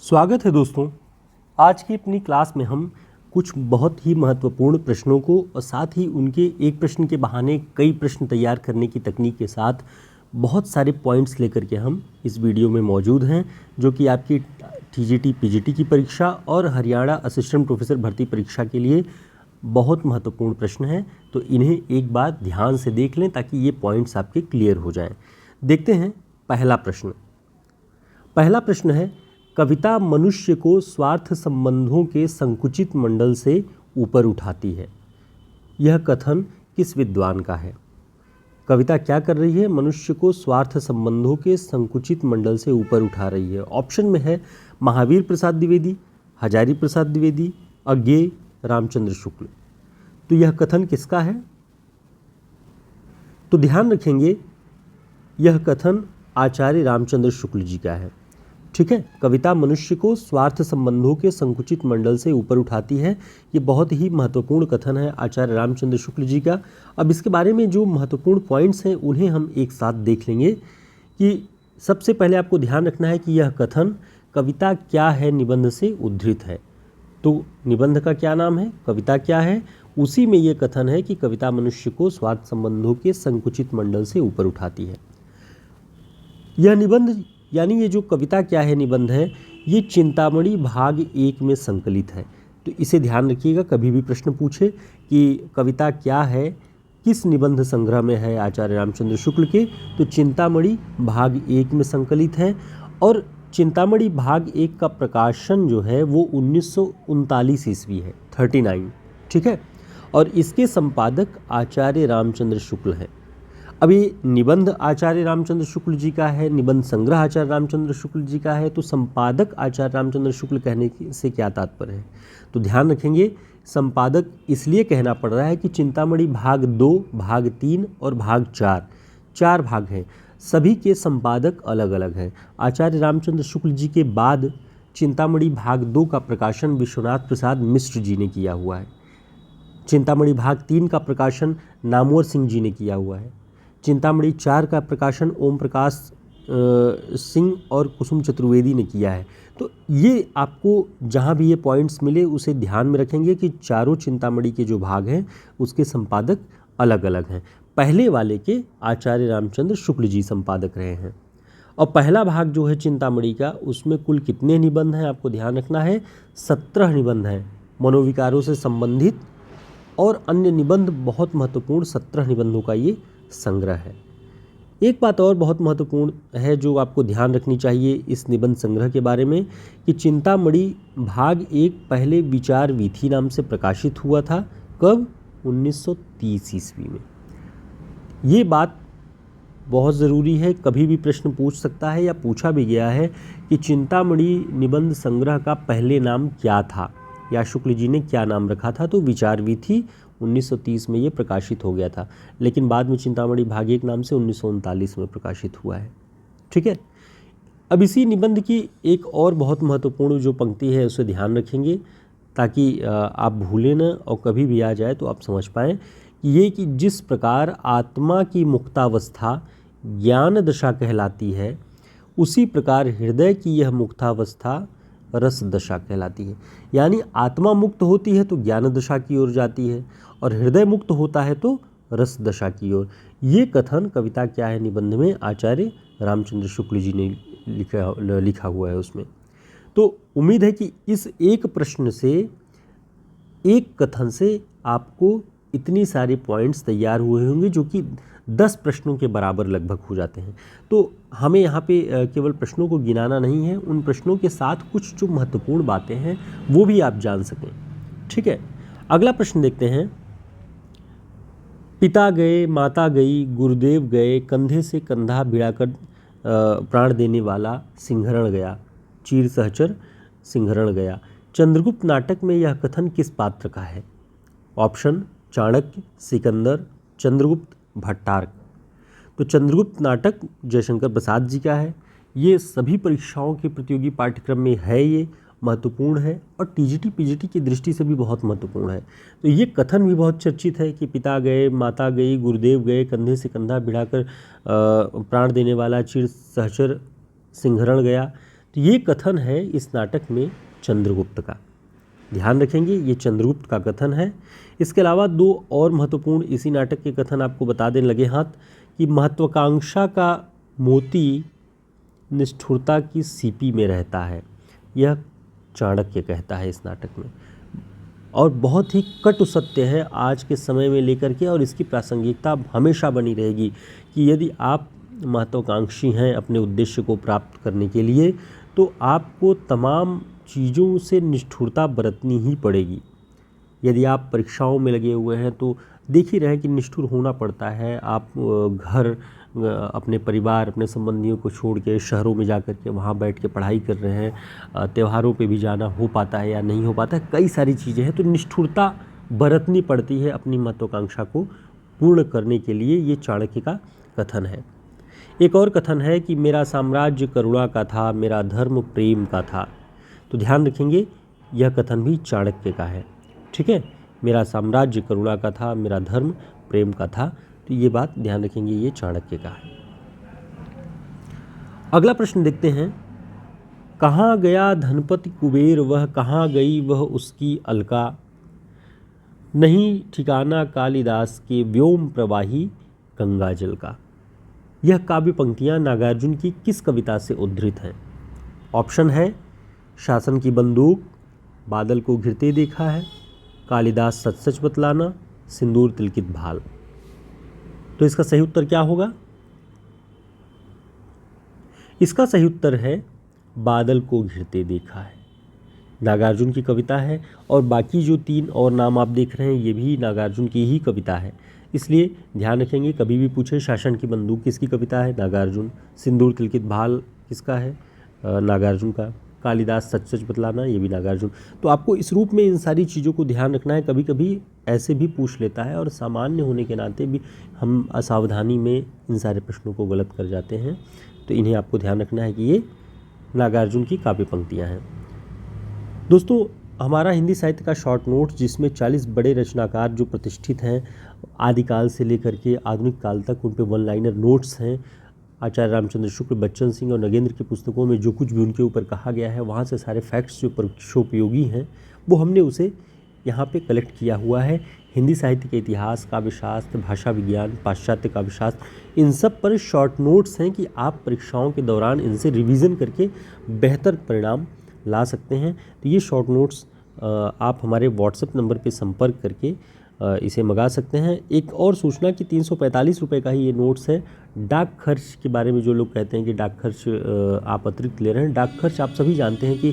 स्वागत है दोस्तों। आज की अपनी क्लास में हम कुछ बहुत ही महत्वपूर्ण प्रश्नों को और साथ ही उनके एक प्रश्न के बहाने कई प्रश्न तैयार करने की तकनीक के साथ बहुत सारे पॉइंट्स लेकर के हम इस वीडियो में मौजूद हैं, जो कि आपकी टीजीटी पीजीटी की परीक्षा और हरियाणा असिस्टेंट प्रोफेसर भर्ती परीक्षा के लिए बहुत महत्वपूर्ण प्रश्न हैं। तो इन्हें एक बार ध्यान से देख लें ताकि ये पॉइंट्स आपके क्लियर हो जाएं। देखते हैं पहला प्रश्न है, कविता मनुष्य को स्वार्थ संबंधों के संकुचित मंडल से ऊपर उठाती है। यह कथन किस विद्वान का है? कविता क्या कर रही है? मनुष्य को स्वार्थ संबंधों के संकुचित मंडल से ऊपर उठा रही है। ऑप्शन में है महावीर प्रसाद द्विवेदी, हजारी प्रसाद द्विवेदी, अज्ञेय, रामचंद्र शुक्ल। तो यह कथन किसका है? तो ध्यान रखेंगे, यह कथन आचार्य रामचंद्र शुक्ल जी का है। ठीक है, कविता मनुष्य को स्वार्थ संबंधों के संकुचित मंडल से ऊपर उठाती है। ये बहुत ही महत्वपूर्ण कथन है आचार्य रामचंद्र शुक्ल जी का। अब इसके बारे में जो महत्वपूर्ण पॉइंट्स हैं उन्हें हम एक साथ देख लेंगे कि सबसे पहले आपको ध्यान रखना है कि यह कथन कविता क्या है निबंध से उद्धृत है। तो निबंध का क्या नाम है, कविता क्या है, उसी में यह कथन है कि कविता मनुष्य को स्वार्थ संबंधों के संकुचित मंडल से ऊपर उठाती है। यह निबंध यानी ये जो कविता क्या है निबंध है, ये चिंतामणि भाग 1 में संकलित है। तो इसे ध्यान रखिएगा, कभी भी प्रश्न पूछे कि कविता क्या है, किस निबंध संग्रह में है आचार्य रामचंद्र शुक्ल के, तो चिंतामणि भाग 1 में संकलित है। और चिंतामणि भाग 1 का प्रकाशन जो है वो 1939 ईस्वी है, 39। ठीक है, और इसके संपादक आचार्य रामचंद्र शुक्ल हैं। अब ये निबंध आचार्य रामचंद्र शुक्ल जी का है, निबंध संग्रह आचार्य रामचंद्र शुक्ल जी का है, तो संपादक आचार्य रामचंद्र शुक्ल कहने से क्या तात्पर्य है? तो ध्यान रखेंगे, संपादक इसलिए कहना पड़ रहा है कि चिंतामणि भाग 2, भाग 3 और भाग 4, 4 भाग हैं, सभी के संपादक अलग अलग हैं। आचार्य रामचंद्र शुक्ल जी के बाद चिंतामणि भाग 2 का प्रकाशन विश्वनाथ प्रसाद मिश्र जी ने किया हुआ है। चिंतामणि भाग 3 का प्रकाशन नामवर सिंह जी ने किया हुआ है। चिंतामणि 4 का प्रकाशन ओम प्रकाश सिंह और कुसुम चतुर्वेदी ने किया है। तो ये आपको जहाँ भी ये पॉइंट्स मिले उसे ध्यान में रखेंगे कि चारों चिंतामणि के जो भाग हैं उसके संपादक अलग अलग हैं। पहले वाले के आचार्य रामचंद्र शुक्ल जी संपादक रहे हैं। और पहला भाग जो है चिंतामणि का, उसमें कुल कितने निबंध हैं आपको ध्यान रखना है, 17 निबंध हैं मनोविकारों से संबंधित और अन्य निबंध, बहुत महत्वपूर्ण 17 निबंधों का ये संग्रह है। एक बात और बहुत महत्वपूर्ण है जो आपको ध्यान रखनी चाहिए इस निबंध संग्रह के बारे में कि चिंतामणि भाग 1 पहले विचार वीथी नाम से प्रकाशित हुआ था। कब? 1930 ईस्वी में। ये बात बहुत ज़रूरी है, कभी भी प्रश्न पूछ सकता है या पूछा भी गया है कि चिंतामणि निबंध संग्रह का पहले नाम क्या था या शुक्ल जी ने क्या नाम रखा था। तो विचार वीथी 1930 में ये प्रकाशित हो गया था, लेकिन बाद में चिंतामणि भाग 1 नाम से 1939 में प्रकाशित हुआ है। ठीक है, अब इसी निबंध की एक और बहुत महत्वपूर्ण जो पंक्ति है उसे ध्यान रखेंगे ताकि आप भूलें न और कभी भी आ जाए तो आप समझ पाएँ कि ये कि जिस प्रकार आत्मा की मुक्तावस्था ज्ञान दशा कहलाती है, उसी प्रकार हृदय की यह मुक्तावस्था रस दशा कहलाती है। यानी आत्मा मुक्त होती है तो ज्ञान दशा की ओर जाती है और हृदय मुक्त होता है तो रस दशा की ओर। ये कथन कविता क्या है निबंध में आचार्य रामचंद्र शुक्ल जी ने लिखा हुआ है उसमें। तो उम्मीद है कि इस एक प्रश्न से, एक कथन से आपको इतनी सारे पॉइंट्स तैयार हुए होंगे जो कि 10 प्रश्नों के बराबर लगभग हो जाते हैं। तो हमें यहाँ पे केवल प्रश्नों को गिनाना नहीं है, उन प्रश्नों के साथ कुछ जो महत्वपूर्ण बातें हैं वो भी आप जान सकें। ठीक है, अगला प्रश्न देखते हैं। पिता गए, माता गई, गुरुदेव गए, कंधे से कंधा भिड़ाकर प्राण देने वाला सिंहरण गया, चीर सहचर सिंहरण गया। चंद्रगुप्त नाटक में यह कथन किस पात्र का है? ऑप्शन: चाणक्य, सिकंदर, चंद्रगुप्त, भट्टारक। तो चंद्रगुप्त नाटक जयशंकर प्रसाद जी का है। ये सभी परीक्षाओं के प्रतियोगी पाठ्यक्रम में है, ये महत्वपूर्ण है और टीजीटी पीजीटी की दृष्टि से भी बहुत महत्वपूर्ण है। तो ये कथन भी बहुत चर्चित है कि पिता गए, माता गई, गुरुदेव गए, कंधे से कंधा भिड़ाकर प्राण देने वाला चीर सहचर सिंहरण गया। तो ये कथन है इस नाटक में चंद्रगुप्त का, ध्यान रखेंगे ये चंद्रगुप्त का कथन है। इसके अलावा दो और महत्वपूर्ण इसी नाटक के कथन आपको बता दें लगे हाथ कि महत्वाकांक्षा का मोती निष्ठुरता की सीपी में रहता है, यह चाणक्य कहता है इस नाटक में, और बहुत ही कटु सत्य है आज के समय में लेकर के, और इसकी प्रासंगिकता हमेशा बनी रहेगी कि यदि आप महत्वाकांक्षी हैं अपने उद्देश्य को प्राप्त करने के लिए तो आपको तमाम चीज़ों से निष्ठुरता बरतनी ही पड़ेगी। यदि आप परीक्षाओं में लगे हुए हैं तो देख ही रहे हैं कि निष्ठुर होना पड़ता है। आप घर अपने परिवार अपने संबंधियों को छोड़ के शहरों में जा कर के वहाँ बैठ के पढ़ाई कर रहे हैं, त्योहारों पे भी जाना हो पाता है या नहीं हो पाता है, कई सारी चीज़ें हैं, तो निष्ठुरता बरतनी पड़ती है अपनी महत्वाकांक्षा को पूर्ण करने के लिए। ये चाणक्य का कथन है। एक और कथन है कि मेरा साम्राज्य करुणा का था, मेरा धर्म प्रेम का था। तो ध्यान रखेंगे यह कथन भी चाणक्य का है, ठीक है। मेरा साम्राज्य करुणा का था, मेरा धर्म प्रेम का था, तो ये बात ध्यान रखेंगे, ये चाणक्य का है। अगला प्रश्न देखते हैं, कहाँ गया धनपति कुबेर वह, कहाँ गई वह उसकी अलका, नहीं ठिकाना कालिदास के व्योम प्रवाही गंगा जल का। यह काव्य पंक्तियाँ नागार्जुन की किस कविता से उद्धृत हैं? ऑप्शन है शासन की बंदूक, बादल को घिरते देखा है, कालिदास सच सच बतलाना, सिंदूर तिलकित भाल। तो इसका सही उत्तर क्या होगा? इसका सही उत्तर है बादल को घिरते देखा है। नागार्जुन की कविता है और बाकी जो तीन और नाम आप देख रहे हैं ये भी नागार्जुन की ही कविता है, इसलिए ध्यान रखेंगे कभी भी पूछे शासन की बंदूक किसकी कविता है? नागार्जुन। सिंदूर तिलकित भाल किसका है? नागार्जुन का। कालिदास सच सच बतलाना ये भी नागार्जुन। तो आपको इस रूप में इन सारी चीज़ों को ध्यान रखना है। कभी कभी ऐसे भी पूछ लेता है और सामान्य होने के नाते भी हम असावधानी में इन सारे प्रश्नों को गलत कर जाते हैं, तो इन्हें आपको ध्यान रखना है कि ये नागार्जुन की काव्य पंक्तियाँ हैं। दोस्तों हमारा हिंदी साहित्य का शॉर्ट नोट्स जिसमें 40 बड़े रचनाकार जो प्रतिष्ठित हैं आदिकाल से लेकर के आधुनिक काल तक, उन पे वन लाइनर नोट्स हैं। आचार्य रामचंद्र शुक्ल, बच्चन सिंह और नगेंद्र की पुस्तकों में जो कुछ भी उनके ऊपर कहा गया है वहाँ से सारे फैक्ट्स जो परीक्षोपयोगी हैं वो हमने उसे यहाँ पे कलेक्ट किया हुआ है। हिंदी साहित्य के इतिहास, काव्यशास्त्र, भाषा विज्ञान, पाश्चात्य काव्यशास्त्र, इन सब पर शॉर्ट नोट्स हैं कि आप परीक्षाओं के दौरान इनसे रिवीजन करके बेहतर परिणाम ला सकते हैं। तो ये शॉर्ट नोट्स आप हमारे व्हाट्सएप नंबर पे संपर्क करके इसे मंगा सकते हैं। एक और सूचना कि 345 रुपये का ही ये नोट्स है। डाक खर्च के बारे में जो लोग कहते हैं कि डाक खर्च आप अतिरिक्त ले रहे हैं, डाक खर्च आप सभी जानते हैं कि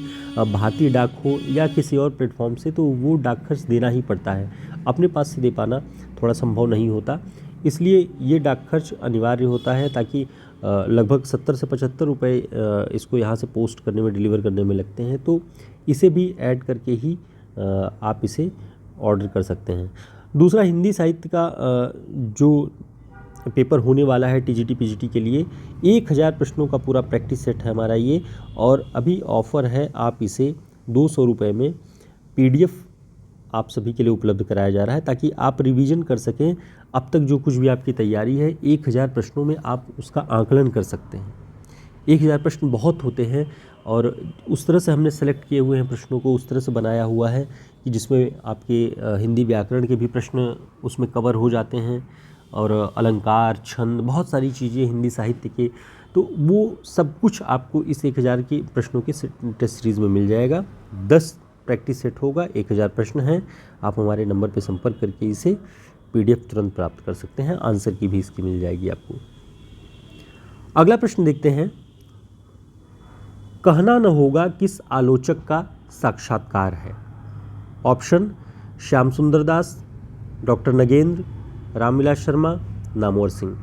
भारतीय डाक हो या किसी और प्लेटफॉर्म से तो वो डाक खर्च देना ही पड़ता है, अपने पास से दे पाना थोड़ा संभव नहीं होता, इसलिए ये डाक खर्च अनिवार्य होता है ताकि लगभग 70 से 75 रुपये इसको यहाँ से पोस्ट करने में, डिलीवर करने में लगते हैं, तो इसे भी ऐड करके ही आप इसे ऑर्डर कर सकते हैं। दूसरा, हिंदी साहित्य का जो पेपर होने वाला है टीजीटी पीजीटी के लिए 1000 प्रश्नों का पूरा प्रैक्टिस सेट है हमारा ये, और अभी ऑफ़र है, आप इसे 200 रुपये में पीडीएफ आप सभी के लिए उपलब्ध कराया जा रहा है ताकि आप रिवीजन कर सकें। अब तक जो कुछ भी आपकी तैयारी है 1000 प्रश्नों में आप उसका आकलन कर सकते हैं। 1000 प्रश्न बहुत होते हैं और उस तरह से हमने सेलेक्ट किए हुए हैं प्रश्नों को, उस तरह से बनाया हुआ है कि जिसमें आपके हिंदी व्याकरण के भी प्रश्न उसमें कवर हो जाते हैं और अलंकार, छंद, बहुत सारी चीज़ें हिंदी साहित्य के, तो वो सब कुछ आपको इस 1000 के प्रश्नों के टेस्ट सीरीज़ में मिल जाएगा। 10 प्रैक्टिस सेट होगा, 1000 प्रश्न हैं। आप हमारे नंबर पर संपर्क करके इसे पीडीएफ तुरंत प्राप्त कर सकते हैं, आंसर की भी इसकी मिल जाएगी आपको। अगला प्रश्न देखते हैं, कहना न होगा किस आलोचक का साक्षात्कार है? ऑप्शन श्याम सुंदर दास, डॉक्टर नगेंद्र, रामविलास शर्मा, नामवर सिंह।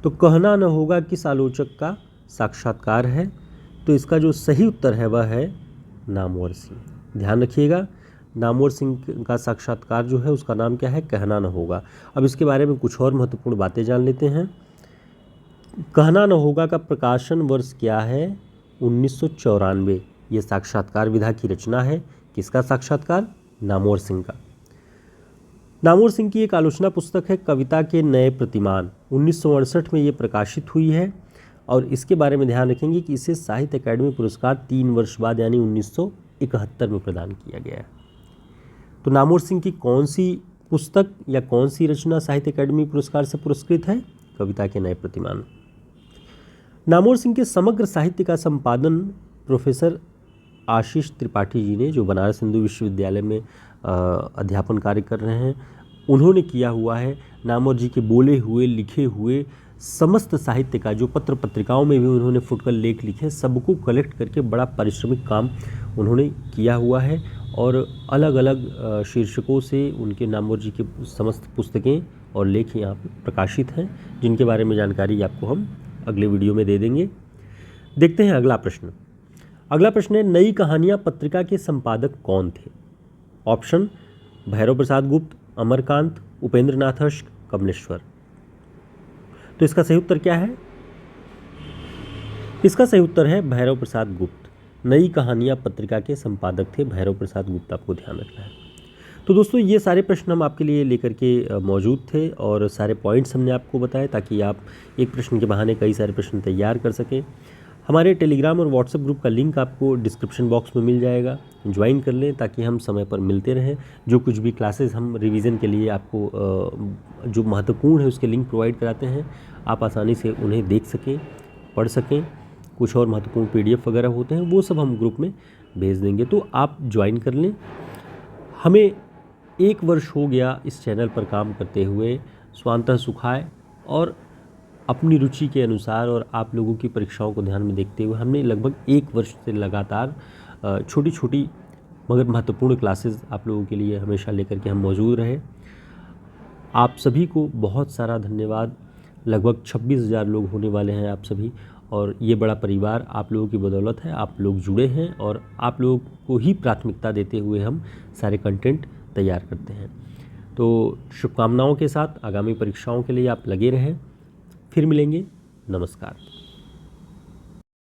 तो कहना न होगा किस आलोचक का साक्षात्कार है, तो इसका जो सही उत्तर है वह है नामवर सिंह। ध्यान रखिएगा, नामवर सिंह का साक्षात्कार जो है उसका नाम क्या है? कहना न होगा। अब इसके बारे में कुछ और महत्वपूर्ण बातें जान लेते हैं। कहना न होगा का प्रकाशन वर्ष क्या है? 1994। ये साक्षात्कार विधा की रचना है। किसका साक्षात्कार? नामवर सिंह का। नामवर सिंह की एक आलोचना पुस्तक है कविता के नए प्रतिमान, 1968 में ये प्रकाशित हुई है और इसके बारे में ध्यान रखेंगे कि इसे साहित्य अकादमी पुरस्कार 3 वर्ष बाद यानी 1971 में प्रदान किया गया है। तो नामवर सिंह की कौन सी पुस्तक या कौन सी रचना साहित्य अकादमी पुरस्कार से पुरस्कृत है? कविता के नए प्रतिमान। नामवर सिंह के समग्र साहित्य का संपादन प्रोफेसर आशीष त्रिपाठी जी ने, जो बनारस हिंदू विश्वविद्यालय में अध्यापन कार्य कर रहे हैं, उन्होंने किया हुआ है। नामवर जी के बोले हुए लिखे हुए समस्त साहित्य का, जो पत्र पत्रिकाओं में भी उन्होंने फुटकर लेख लिखे, सबको कलेक्ट करके बड़ा परिश्रमिक काम उन्होंने किया हुआ है और अलग अलग शीर्षकों से उनके नामवर जी की समस्त पुस्तकें और लेख यहाँ पर प्रकाशित हैं, जिनके बारे में जानकारी आपको हम अगले वीडियो में दे देंगे। देखते हैं अगला प्रश्न। अगला प्रश्न है, नई कहानियाँ पत्रिका के संपादक कौन थे? ऑप्शन भैरव प्रसाद गुप्त, अमरकांत, उपेंद्र नाथ अश्क, कमलेश्वर। तो इसका सही उत्तर क्या है? इसका सही उत्तर है भैरव प्रसाद गुप्त। नई कहानियाँ पत्रिका के संपादक थे भैरव प्रसाद गुप्त, आपको ध्यान रखना है। तो दोस्तों, ये सारे प्रश्न हम आपके लिए लेकर के मौजूद थे और सारे पॉइंट्स हमने आपको बताए ताकि आप एक प्रश्न के बहाने कई सारे प्रश्न तैयार कर सकें। हमारे टेलीग्राम और व्हाट्सएप ग्रुप का लिंक आपको डिस्क्रिप्शन बॉक्स में मिल जाएगा, ज्वाइन कर लें ताकि हम समय पर मिलते रहें। जो कुछ भी क्लासेस हम रिवीजन के लिए आपको जो महत्वपूर्ण है उसके लिंक प्रोवाइड कराते हैं, आप आसानी से उन्हें देख सकें, पढ़ सकें। कुछ और महत्वपूर्ण PDF वगैरह होते हैं, वो सब हम ग्रुप में भेज देंगे, तो आप ज्वाइन कर लें। हमें 1 वर्ष हो गया इस चैनल पर काम करते हुए, स्वांतः सुखाय, और अपनी रुचि के अनुसार और आप लोगों की परीक्षाओं को ध्यान में देखते हुए हमने लगभग 1 वर्ष से लगातार छोटी छोटी मगर महत्वपूर्ण क्लासेस आप लोगों के लिए हमेशा लेकर के हम मौजूद रहे। आप सभी को बहुत सारा धन्यवाद। लगभग 26,000 लोग होने वाले हैं आप सभी, और ये बड़ा परिवार आप लोगों की बदौलत है। आप लोग जुड़े हैं और आप लोगों को ही प्राथमिकता देते हुए हम सारे कंटेंट तैयार करते हैं। तो शुभकामनाओं के साथ आगामी परीक्षाओं के लिए आप लगे रहें। फिर मिलेंगे। नमस्कार।